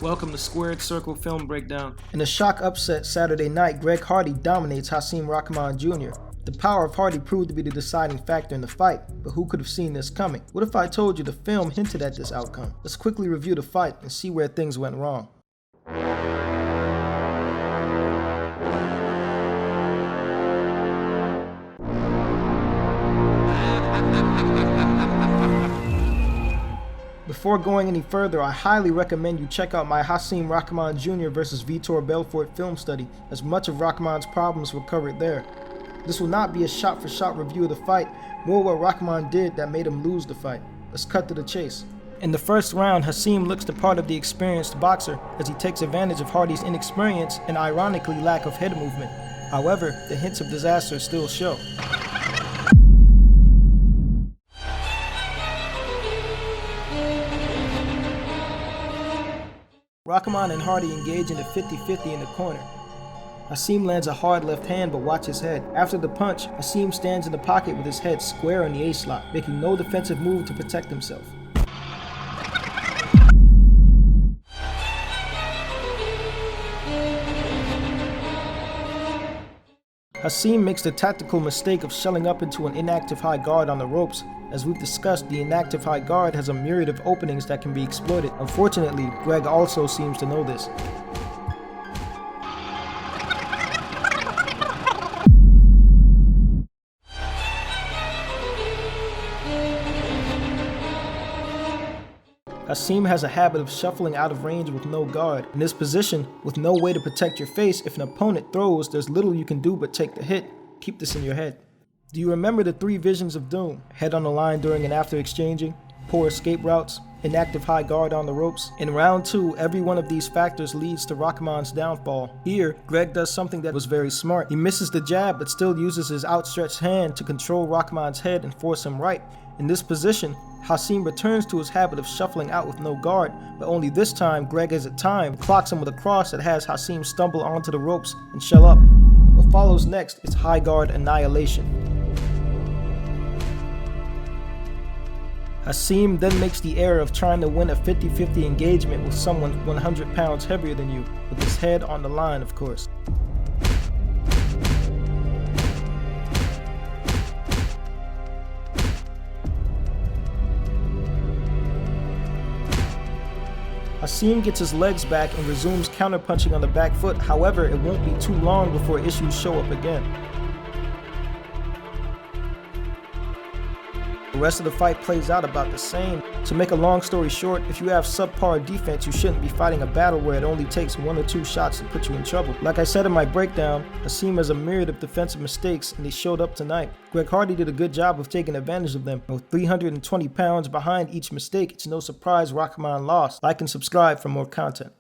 Welcome to Squared Circle Film Breakdown. In a shock upset Saturday night, Greg Hardy dominates Hasim Rahman Jr. The power of Hardy proved to be the deciding factor in the fight, but who could have seen this coming? What if I told you the film hinted at this outcome? Let's quickly review the fight and see where things went wrong. Before going any further, I highly recommend you check out my Hasim Rahman Jr. vs. Vitor Belfort film study, as much of Rahman's problems were covered there. This will not be a shot-for-shot review of the fight, more what Rahman did that made him lose the fight. Let's cut to the chase. In the first round, Hasim looks the part of the experienced boxer as he takes advantage of Hardy's inexperience and ironically lack of head movement. However, the hints of disaster still show. Rahman and Hardy engage in a 50-50 in the corner. Hasim lands a hard left hand but watch his head. After the punch, Hasim stands in the pocket with his head square on the A-slot, making no defensive move to protect himself. Hasim makes the tactical mistake of shelling up into an inactive high guard on the ropes. As we've discussed, the inactive high guard has a myriad of openings that can be exploited. Unfortunately, Greg also seems to know this. Hasim has a habit of shuffling out of range with no guard. In this position, with no way to protect your face, if an opponent throws, there's little you can do but take the hit. Keep this in your head. Do you remember the 3 visions of doom? Head on the line during and after exchanging, poor escape routes, inactive high guard on the ropes. In round 2, every one of these factors leads to Rahman's downfall. Here, Greg does something that was very smart. He misses the jab but still uses his outstretched hand to control Rahman's head and force him right. In this position, Hasim returns to his habit of shuffling out with no guard, but only this time Greg has it timed, clocks him with a cross that has Hasim stumble onto the ropes and shell up. What follows next is high guard annihilation. Hasim then makes the error of trying to win a 50-50 engagement with someone 100 pounds heavier than you, with his head on the line, of course. Hasim gets his legs back and resumes counterpunching on the back foot. However, it won't be too long before issues show up again. The rest of the fight plays out about the same. To make a long story short, if you have subpar defense, you shouldn't be fighting a battle where it only takes 1 or 2 shots to put you in trouble. Like I said in my breakdown, Hasim has a myriad of defensive mistakes and they showed up tonight. Greg Hardy did a good job of taking advantage of them. With 320 pounds behind each mistake, it's no surprise Rahman lost. Like and subscribe for more content.